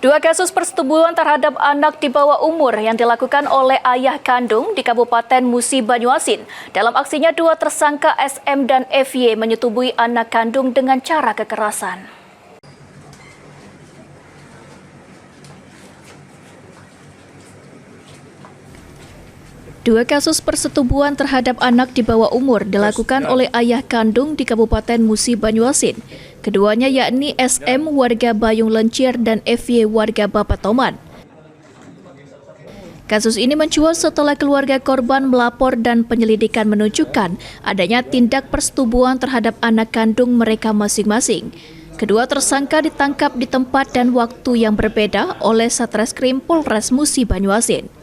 Dua kasus persetubuhan terhadap anak di bawah umur yang dilakukan oleh ayah kandung di Kabupaten Musi Banyuasin. Dalam aksinya, dua tersangka SM dan FY menyetubui anak kandung dengan cara kekerasan. Dua kasus persetubuhan terhadap anak di bawah umur dilakukan oleh ayah kandung di Kabupaten Musi Banyuasin. Keduanya yakni SM warga Bayung Lencir dan FY warga Bapatoman. Kasus ini mencuat setelah keluarga korban melapor dan penyelidikan menunjukkan adanya tindak persetubuhan terhadap anak kandung mereka masing-masing. Kedua tersangka ditangkap di tempat dan waktu yang berbeda oleh Satreskrim Polres Musi Banyuasin.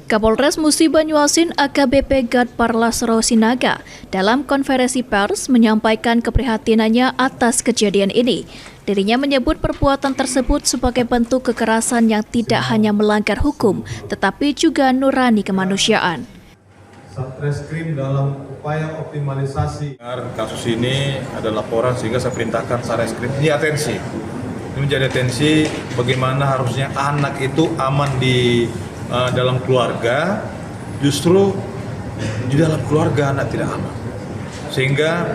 Kapolres Musi Banyuasin AKBP Gadparla Sinaga dalam konferensi pers menyampaikan keprihatinannya atas kejadian ini. Dirinya menyebut perbuatan tersebut sebagai bentuk kekerasan yang tidak hanya melanggar hukum, tetapi juga nurani kemanusiaan. Satreskrim dalam upaya optimalisasi kasus ini ada laporan sehingga saya perintahkan Satreskrim ini atensi. Ini menjadi atensi bagaimana harusnya anak itu aman di dalam keluarga, justru di dalam keluarga anak tidak aman. Sehingga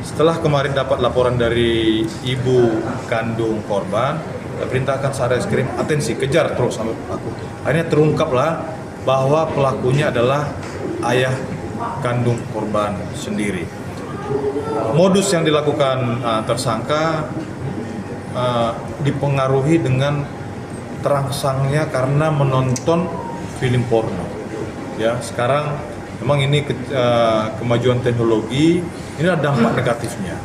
setelah kemarin dapat laporan dari ibu kandung korban, saya perintahkan Satreskrim atensi, kejar terus sampai pelaku. Akhirnya terungkaplah bahwa pelakunya adalah ayah kandung korban sendiri. Modus yang dilakukan tersangka dipengaruhi dengan terangsangnya karena menonton film porno. Ya, sekarang memang ini kemajuan teknologi, ini ada dampak negatifnya.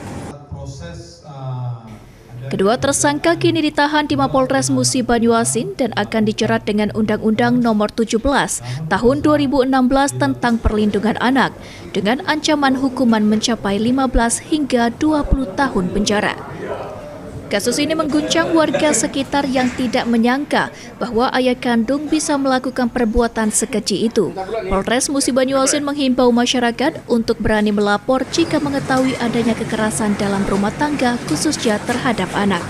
Kedua tersangka kini ditahan di Mapolres Musi Banyuasin dan akan dijerat dengan Undang-Undang Nomor 17 Tahun 2016 tentang Perlindungan Anak dengan ancaman hukuman mencapai 15 hingga 20 tahun penjara. Kasus ini mengguncang warga sekitar yang tidak menyangka bahwa ayah kandung bisa melakukan perbuatan sekeji itu. Polres Musi Banyuasin menghimbau masyarakat untuk berani melapor jika mengetahui adanya kekerasan dalam rumah tangga khususnya terhadap anak.